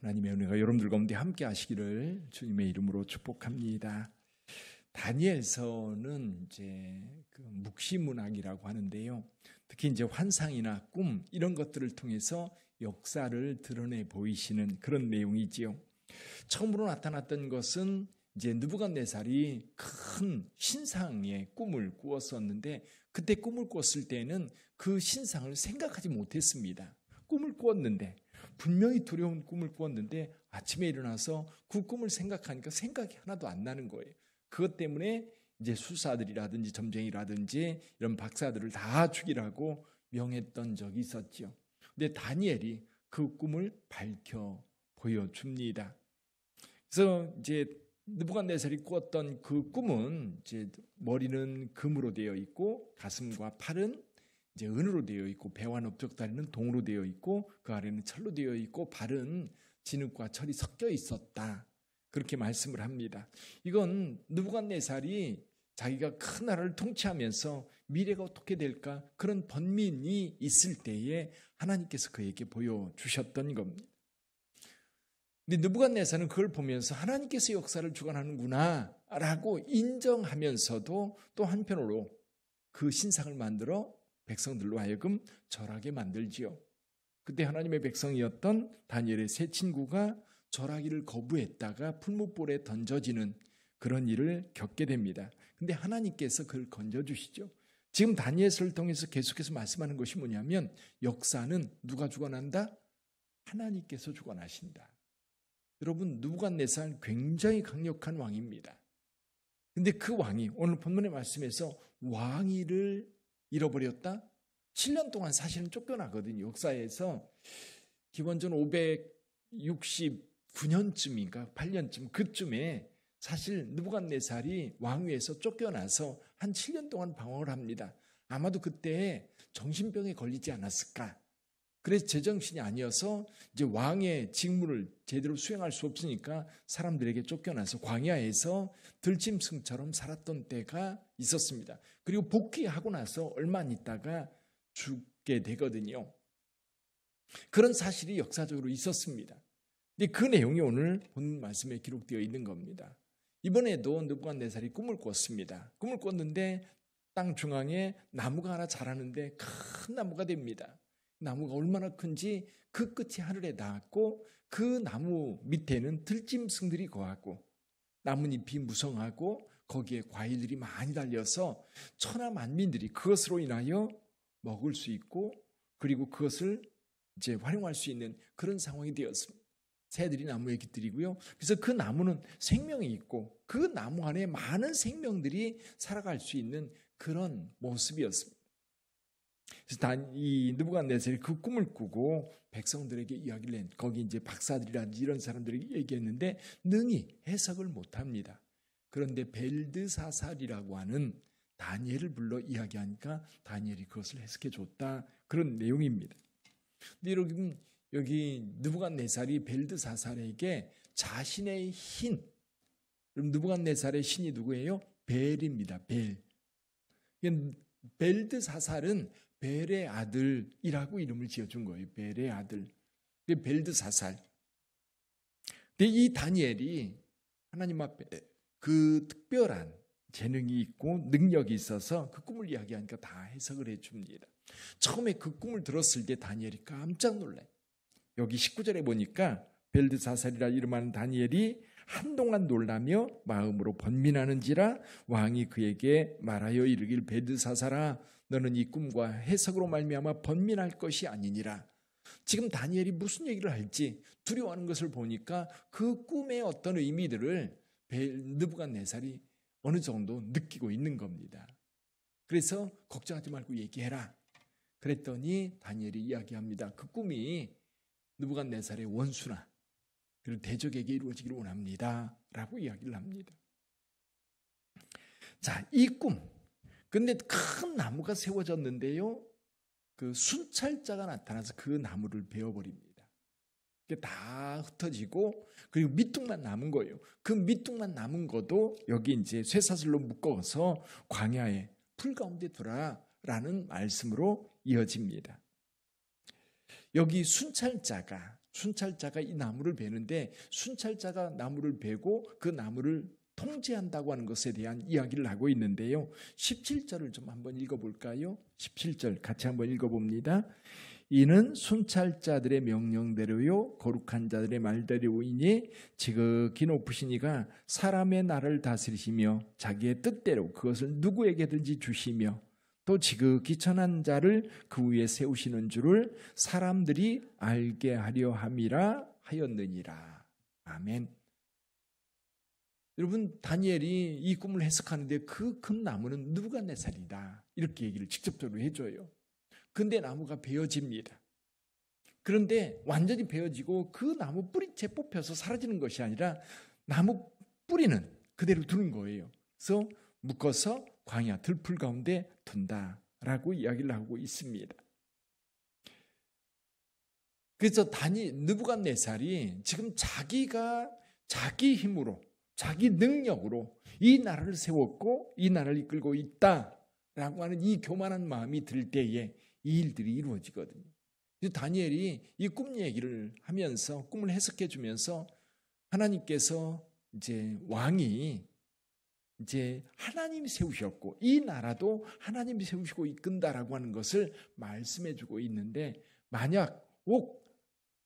하나님의 은혜가 여러분들 가운데 함께 하시기를 주님의 이름으로 축복합니다. 다니엘서는 이제 그 묵시문학이라고 하는데요. 특히 이제 환상이나 꿈 이런 것들을 통해서 역사를 드러내 보이시는 그런 내용이지요. 처음으로 나타났던 것은 이제 느부갓네살이 큰 신상의 꿈을 꾸었었는데 그때 꿈을 꿨을 때는 그 신상을 생각하지 못했습니다. 꿈을 꾸었는데 분명히 두려운 꿈을 꾸었는데 아침에 일어나서 그 꿈을 생각하니까 생각이 하나도 안 나는 거예요. 그것 때문에 이제 수사들이라든지 점쟁이라든지 이런 박사들을 다 죽이라고 명했던 적이 있었죠. 근데 다니엘이 그 꿈을 밝혀 보여줍니다. 그래서 이제 느부갓네살이 꾸었던 그 꿈은 이제 머리는 금으로 되어 있고 가슴과 팔은 이제 은으로 되어 있고 배와 넓적다리는 동으로 되어 있고 그 아래는 철로 되어 있고 발은 진흙과 철이 섞여 있었다. 그렇게 말씀을 합니다. 이건 느부갓네살이 자기가 큰 나라를 통치하면서 미래가 어떻게 될까 그런 번민이 있을 때에 하나님께서 그에게 보여주셨던 겁니다. 근데 느부갓네살은 그걸 보면서 하나님께서 역사를 주관하는구나 라고 인정하면서도 또 한편으로 그 신상을 만들어 백성들로 하여금 절하게 만들지요. 그때 하나님의 백성이었던 다니엘의 세 친구가 절하기를 거부했다가 풀무불에 던져지는 그런 일을 겪게 됩니다. 근데 하나님께서 그걸 건져주시죠. 지금 다니엘서를 통해서 계속해서 말씀하는 것이 뭐냐면 역사는 누가 주관한다? 하나님께서 주관하신다. 여러분 느부갓네살 굉장히 강력한 왕입니다. 근데 그 왕이 오늘 본문의 말씀에서 왕위를 잃어버렸다? 7년 동안 사실은 쫓겨나거든요. 역사에서 기원전 569년쯤인가 8년쯤 그쯤에 사실 느부갓네살이 왕위에서 쫓겨나서 한 7년 동안 방황을 합니다. 아마도 그때 정신병에 걸리지 않았을까? 그래서 제정신이 아니어서 이제 왕의 직무를 제대로 수행할 수 없으니까 사람들에게 쫓겨나서 광야에서 들짐승처럼 살았던 때가 있었습니다. 그리고 복귀하고 나서 얼마 안 있다가 죽게 되거든요. 그런 사실이 역사적으로 있었습니다. 근데 그 내용이 오늘 본 말씀에 기록되어 있는 겁니다. 이번에도 느부갓네살이 꿈을 꿨습니다. 꿈을 꿨는데 땅 중앙에 나무가 하나 자라는데 큰 나무가 됩니다. 나무가 얼마나 큰지 그 끝이 하늘에 닿았고 그 나무 밑에는 들짐승들이 거하고 나뭇잎이 무성하고 거기에 과일들이 많이 달려서 천하 만민들이 그것으로 인하여 먹을 수 있고 그리고 그것을 이제 활용할 수 있는 그런 상황이 되었습니다. 새들이 나무에 깃들이고요. 그래서 그 나무는 생명이 있고 그 나무 안에 많은 생명들이 살아갈 수 있는 그런 모습이었습니다. 그래서 이 느부갓네살이 그 꿈을 꾸고 백성들에게 이야기를 했는데 거기 이제 박사들이라든지 이런 사람들이 얘기했는데 능히 해석을 못합니다. 그런데 벨드사살이라고 하는 다니엘을 불러 이야기하니까 다니엘이 그것을 해석해 줬다. 그런 내용입니다. 근데 여기 느부갓네살이 벨드사살에게 자신의 신, 그럼 느부갓네살의 신이 누구예요? 벨입니다. 벨. 벨드사살은 벨의 아들이라고 이름을 지어준 거예요. 벨의 아들. 벨드사살. 근데 이 다니엘이 하나님 앞에 그 특별한 재능이 있고 능력이 있어서 그 꿈을 이야기하니까 다 해석을 해줍니다. 처음에 그 꿈을 들었을 때 다니엘이 깜짝 놀라요. 여기 19절에 보니까 벨드사살이라 이름하는 다니엘이 한동안 놀라며 마음으로 번민하는지라 왕이 그에게 말하여 이르길 벨드사살아 너는 이 꿈과 해석으로 말미암아 번민할 것이 아니니라. 지금 다니엘이 무슨 얘기를 할지 두려워하는 것을 보니까 그 꿈의 어떤 의미들을 느부갓네살이 어느 정도 느끼고 있는 겁니다. 그래서 걱정하지 말고 얘기해라. 그랬더니 다니엘이 이야기합니다. 그 꿈이 느부갓네살의 원수나 그리고 대적에게 이루어지기를 원합니다. 라고 이야기를 합니다. 자, 이 꿈. 근데 큰 나무가 세워졌는데요. 그 순찰자가 나타나서 그 나무를 베어버립니다. 그게 다 흩어지고 그리고 밑둥만 남은 거예요. 그 밑둥만 남은 것도 여기 이제 쇠사슬로 묶어서 광야에 풀 가운데 두라라는 말씀으로 이어집니다. 여기 순찰자가 순찰자가 이 나무를 베는데 순찰자가 나무를 베고 그 나무를 통제한다고 하는 것에 대한 이야기를 하고 있는데요. 17절을 좀 한번 읽어볼까요? 17절 같이 한번 읽어봅니다. 이는 순찰자들의 명령대로요 거룩한 자들의 말대로이니 지극히 높으신 이가 사람의 날을 다스리시며 자기의 뜻대로 그것을 누구에게든지 주시며 또 지극히 천한 자를 그 위에 세우시는 줄을 사람들이 알게 하려 함이라 하였느니라. 아멘. 여러분, 다니엘이 이 꿈을 해석하는데 그 큰 나무는 느부갓네살이다 이렇게 얘기를 직접적으로 해줘요. 근데 나무가 베어집니다. 그런데 완전히 베어지고 그 나무 뿌리채 뽑혀서 사라지는 것이 아니라 나무 뿌리는 그대로 두는 거예요. 그래서 묶어서 광야 들풀 가운데 둔다라고 이야기를 하고 있습니다. 그래서 느부갓네살이 지금 자기가 자기 힘으로 자기 능력으로 이 나라를 세웠고 이 나라를 이끌고 있다라고 하는 이 교만한 마음이 들 때에 이 일들이 이루어지거든요. 그래서 다니엘이 이 꿈 얘기를 하면서 꿈을 해석해 주면서 하나님께서 이제 왕이 이제 하나님이 세우셨고 이 나라도 하나님이 세우시고 이끈다라고 하는 것을 말씀해 주고 있는데 만약 꼭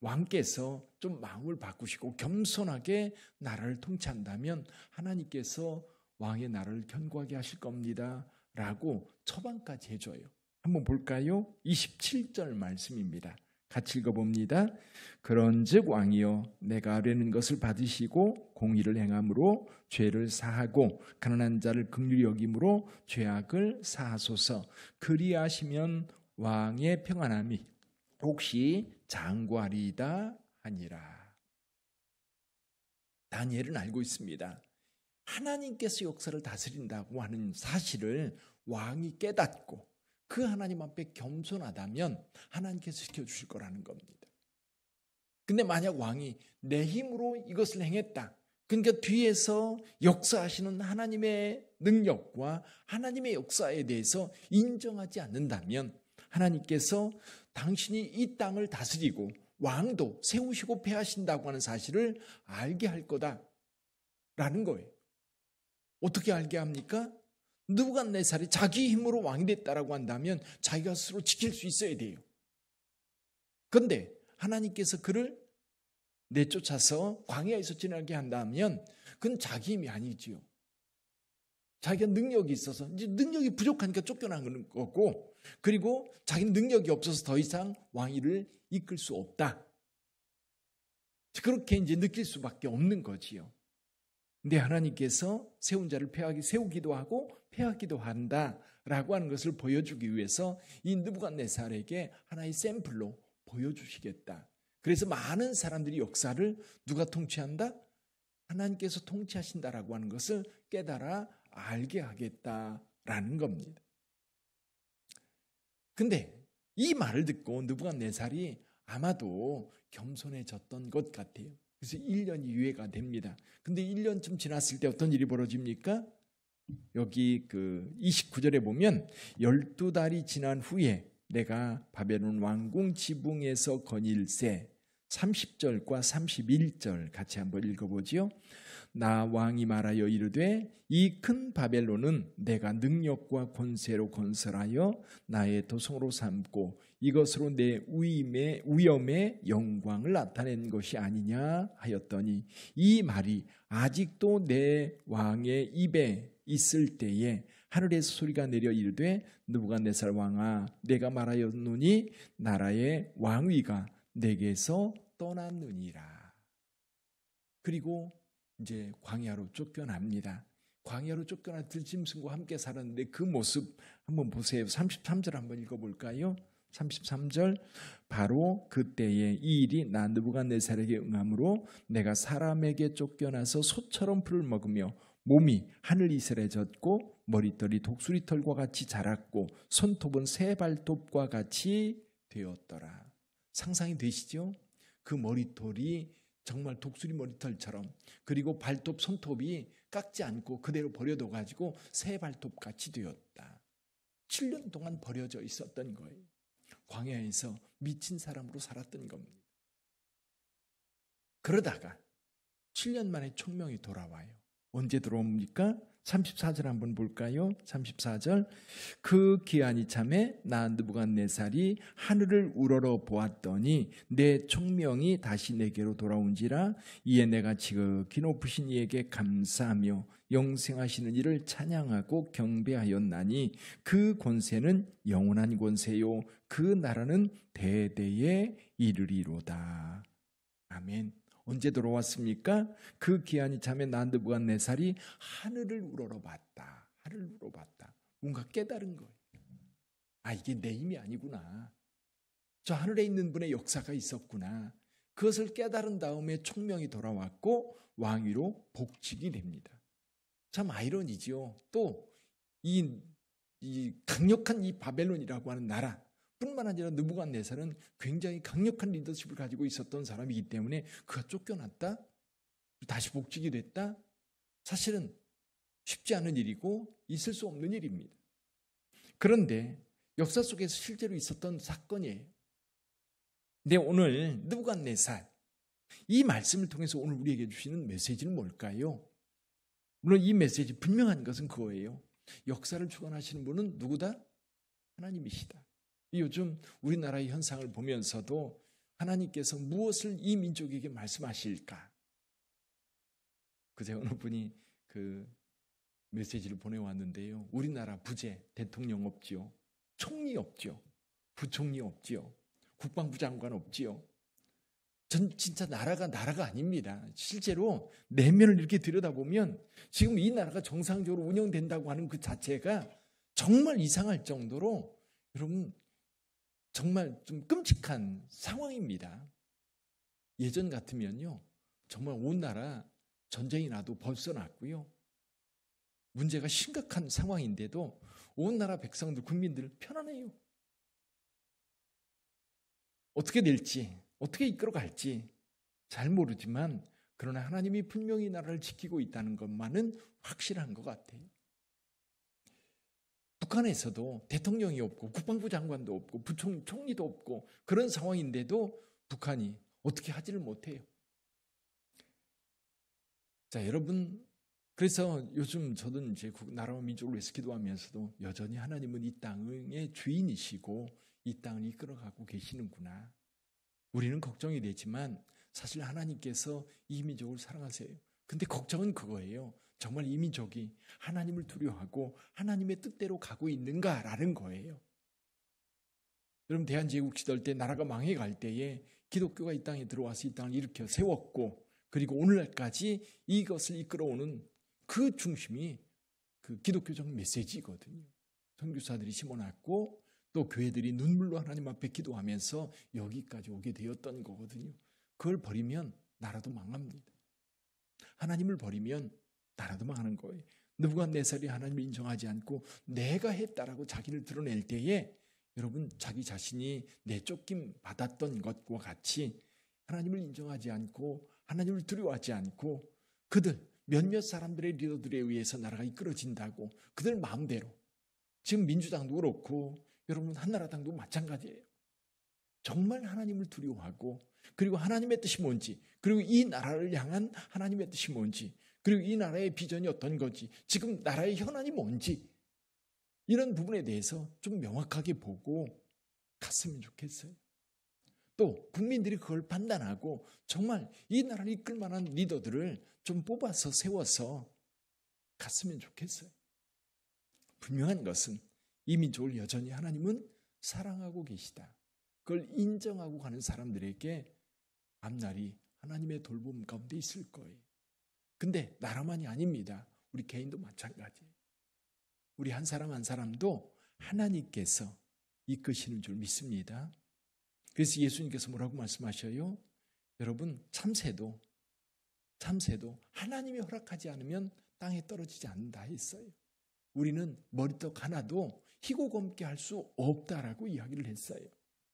왕께서 좀 마음을 바꾸시고 겸손하게 나라를 통치한다면 하나님께서 왕의 나라를 견고하게 하실 겁니다 라고 처방까지 해줘요. 한번 볼까요? 27절 말씀입니다. 같이 읽어봅니다. 그런즉 왕이여 내가 아뢰는 것을 받으시고 공의를 행함으로 죄를 사하고 가난한 자를 긍휼히 여김으로 죄악을 사하소서. 그리하시면 왕의 평안함이 혹시 장구하리이다 하니라. 다니엘은 알고 있습니다. 하나님께서 역사를 다스린다고 하는 사실을 왕이 깨닫고 그 하나님 앞에 겸손하다면 하나님께서 지켜주실 거라는 겁니다. 근데 만약 왕이 내 힘으로 이것을 행했다. 그러니까 뒤에서 역사하시는 하나님의 능력과 하나님의 역사에 대해서 인정하지 않는다면 하나님께서 당신이 이 땅을 다스리고 왕도 세우시고 폐하신다고 하는 사실을 알게 할 거다라는 거예요. 어떻게 알게 합니까? 느부갓네살이 자기 힘으로 왕이 됐다라고 한다면 자기가 스스로 지킬 수 있어야 돼요. 그런데 하나님께서 그를 내쫓아서 광야에서 지나게 한다면 그건 자기 힘이 아니지요. 자기가 능력이 있어서 이제 능력이 부족하니까 쫓겨나는 거고 그리고 자기는 능력이 없어서 더 이상 왕위를 이끌 수 없다. 그렇게 이제 느낄 수밖에 없는 거지요. 근데 하나님께서 세운 자를 세우기도 하고 폐하기도 한다라고 하는 것을 보여주기 위해서 이 느부갓네살에게 하나의 샘플로 보여주시겠다. 그래서 많은 사람들이 역사를 누가 통치한다? 하나님께서 통치하신다라고 하는 것을 깨달아 알게 하겠다라는 겁니다. 근데 이 말을 듣고 느부갓네살이 아마도 겸손해졌던 것 같아요. 그래서 1년이 유예가 됩니다. 근데 1년쯤 지났을 때 어떤 일이 벌어집니까? 여기 그 29절에 보면 12달이 지난 후에 내가 바벨론 왕궁 지붕에서 거닐세 30절과 31절 같이 한번 읽어보지요. 나 왕이 말하여 이르되 이 큰 바벨론은 내가 능력과 권세로 건설하여 나의 도성으로 삼고 이것으로 내 위엄의 영광을 나타낸 것이 아니냐 하였더니 이 말이 아직도 내 왕의 입에 있을 때에 하늘에서 소리가 내려 이르되 느부갓네살 왕아 내가 말하였노니 나라의 왕위가 내게서 떠났느니라. 그리고 이제 광야로 쫓겨납니다. 광야로 쫓겨나 들짐승과 함께 살았는데 그 모습 한번 보세요. 33절 한번 읽어볼까요? 33절 바로 그때에 이 일이 나 느부갓네살에게 응함으로 내가 사람에게 쫓겨나서 소처럼 풀을 먹으며 몸이 하늘 이슬해졌고 머리털이 독수리털과 같이 자랐고 손톱은 새 발톱과 같이 되었더라. 상상이 되시죠? 그 머리털이 정말 독수리 머리털처럼 그리고 발톱 손톱이 깎지 않고 그대로 버려둬가지고 새 발톱같이 되었다. 7년 동안 버려져 있었던 거예요. 광야에서 미친 사람으로 살았던 겁니다. 그러다가 7년 만에 총명이 돌아와요. 언제 돌아옵니까? 34절 한번 볼까요? 34절. 그 기한이 참에 나 느부갓네살이 하늘을 우러러 보았더니 내 총명이 다시 내게로 돌아온지라. 이에 내가 지극히 높으신 이에게 감사하며 영생하시는 이를 찬양하고 경배하였나니 그 권세는 영원한 권세요 그 나라는 대대에 이르리로다. 아멘. 언제 돌아왔습니까? 그 기한이 참에 나 느부갓네살이 하늘을 우러러봤다. 하늘을 우러러봤다. 뭔가 깨달은 거예요. 아, 이게 내 힘이 아니구나. 저 하늘에 있는 분의 역사가 있었구나. 그것을 깨달은 다음에 총명이 돌아왔고 왕위로 복직이 됩니다. 참 아이러니지요. 또 이 강력한 이 바벨론이라고 하는 나라 뿐만 아니라 느부갓네살은 굉장히 강력한 리더십을 가지고 있었던 사람이기 때문에 그가 쫓겨났다? 다시 복직이 됐다? 사실은 쉽지 않은 일이고 있을 수 없는 일입니다. 그런데 역사 속에서 실제로 있었던 사건이에요. 근데 오늘 느부갓네살 이 말씀을 통해서 오늘 우리에게 주시는 메시지는 뭘까요? 물론 이 메시지 분명한 것은 그거예요. 역사를 주관하시는 분은 누구다? 하나님이시다. 요즘 우리나라의 현상을 보면서도 하나님께서 무엇을 이 민족에게 말씀하실까? 그제 어느 분이 그 메시지를 보내왔는데요. 우리나라 부재, 대통령 없지요. 총리 없지요. 부총리 없지요. 국방부 장관 없지요. 전 진짜 나라가 아닙니다. 실제로 내면을 이렇게 들여다보면 지금 이 나라가 정상적으로 운영된다고 하는 그 자체가 정말 이상할 정도로 여러분 정말 좀 끔찍한 상황입니다. 예전 같으면요. 정말 온 나라 전쟁이 나도 벌써 났고요. 문제가 심각한 상황인데도 온 나라 백성들, 국민들 편안해요. 어떻게 될지, 어떻게 이끌어갈지 잘 모르지만 그러나 하나님이 분명히 나라를 지키고 있다는 것만은 확실한 것 같아요. 북한에서도 대통령이 없고 국방부 장관도 없고 부총리도 없고 그런 상황인데도 북한이 어떻게 하지를 못해요. 자, 여러분, 그래서 요즘 저는 이제 나라와 민족을 위해서 기도하면서도 여전히 하나님은 이 땅의 주인이시고 이 땅을 이끌어가고 계시는구나. 우리는 걱정이 되지만 사실 하나님께서 이 민족을 사랑하세요. 근데 걱정은 그거예요. 정말 이 민족이 하나님을 두려워하고 하나님의 뜻대로 가고 있는가라는 거예요. 여러분, 대한제국 시절 때 나라가 망해갈 때에 기독교가 이 땅에 들어와서 이 땅을 일으켜 세웠고 그리고 오늘날까지 이것을 이끌어오는 그 중심이 그 기독교적 메시지거든요. 선교사들이 심어놨고 또 교회들이 눈물로 하나님 앞에 기도하면서 여기까지 오게 되었던 거거든요. 그걸 버리면 나라도 망합니다. 하나님을 버리면 나라도 망하는 거예요. 느부갓네살이 하나님을 인정하지 않고 내가 했다라고 자기를 드러낼 때에 여러분 자기 자신이 내쫓김 받았던 것과 같이 하나님을 인정하지 않고 하나님을 두려워하지 않고 그들 몇몇 사람들의 리더들에 의해서 나라가 이끌어진다고 그들 마음대로 지금 민주당도 그렇고 여러분 한나라당도 마찬가지예요. 정말 하나님을 두려워하고 그리고 하나님의 뜻이 뭔지 그리고 이 나라를 향한 하나님의 뜻이 뭔지 그리고 이 나라의 비전이 어떤 거지 지금 나라의 현안이 뭔지 이런 부분에 대해서 좀 명확하게 보고 갔으면 좋겠어요. 또 국민들이 그걸 판단하고 정말 이 나라를 이끌 만한 리더들을 좀 뽑아서 세워서 갔으면 좋겠어요. 분명한 것은 이 민족을 여전히 하나님은 사랑하고 계시다. 그걸 인정하고 가는 사람들에게 앞날이 하나님의 돌봄 가운데 있을 거예요. 근데 나라만이 아닙니다. 우리 개인도 마찬가지예요. 우리 한 사람 한 사람도 하나님께서 이끄시는 줄 믿습니다. 그래서 예수님께서 뭐라고 말씀하셔요? 여러분 참새도 하나님이 허락하지 않으면 땅에 떨어지지 않는다 했어요. 우리는 머리떡 하나도 희고 검게 할 수 없다라고 이야기를 했어요.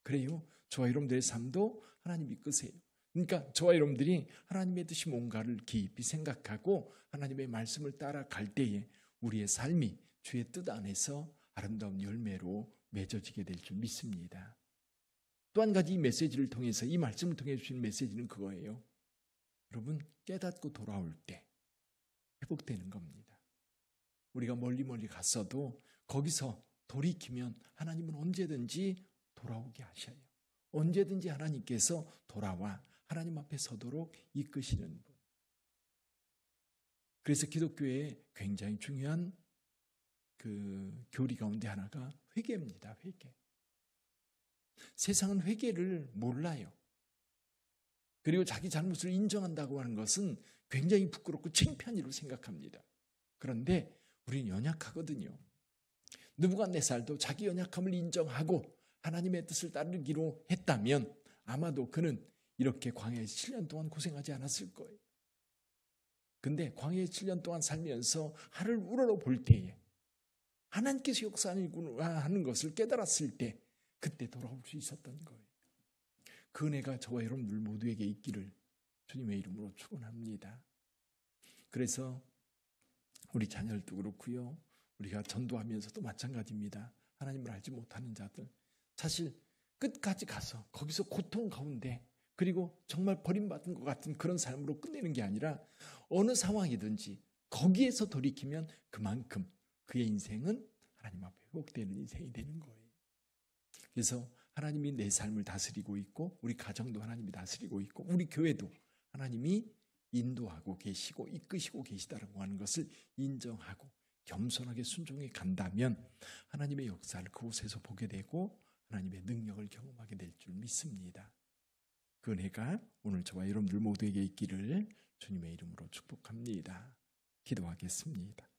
그래요. 저와 여러분들의 삶도 하나님 이끄세요. 그러니까 저와 여러분들이 하나님의 뜻이 뭔가를 깊이 생각하고 하나님의 말씀을 따라갈 때에 우리의 삶이 주의 뜻 안에서 아름다운 열매로 맺어지게 될 줄 믿습니다. 또 한 가지 이 메시지를 통해서 이 말씀을 통해 주신 메시지는 그거예요. 여러분 깨닫고 돌아올 때 회복되는 겁니다. 우리가 멀리 갔어도 거기서 돌이키면 하나님은 언제든지 돌아오게 하셔요. 언제든지 하나님께서 돌아와 하나님 앞에 서도록 이끄시는 분. 그래서 기독교의 굉장히 중요한 그 교리 가운데 하나가 회개입니다. 회개. 세상은 회개를 몰라요. 그리고 자기 잘못을 인정한다고 하는 것은 굉장히 부끄럽고 창피한 일로 생각합니다. 그런데 우리는 연약하거든요. 느부갓네살도 자기 연약함을 인정하고 하나님의 뜻을 따르기로 했다면 아마도 그는 이렇게 광야에 7년 동안 고생하지 않았을 거예요. 근데 광야에 7년 동안 살면서 하늘 우러러 볼 때에 하나님께서 역사하는 것을 깨달았을 때 그때 돌아올 수 있었던 거예요. 그 은혜가 저와 여러분들 모두에게 있기를 주님의 이름으로 축원합니다. 그래서 우리 자녀들도 그렇고요. 우리가 전도하면서도 마찬가지입니다. 하나님을 알지 못하는 자들. 사실 끝까지 가서 거기서 고통 가운데 그리고 정말 버림받은 것 같은 그런 삶으로 끝내는 게 아니라 어느 상황이든지 거기에서 돌이키면 그만큼 그의 인생은 하나님 앞에 회복되는 인생이 되는 거예요. 그래서 하나님이 내 삶을 다스리고 있고 우리 가정도 하나님이 다스리고 있고 우리 교회도 하나님이 인도하고 계시고 이끄시고 계시다라고 하는 것을 인정하고 겸손하게 순종해 간다면 하나님의 역사를 그곳에서 보게 되고 하나님의 능력을 경험하게 될 줄 믿습니다. 그 은혜가 오늘 저와 여러분들 모두에게 있기를 주님의 이름으로 축복합니다. 기도하겠습니다.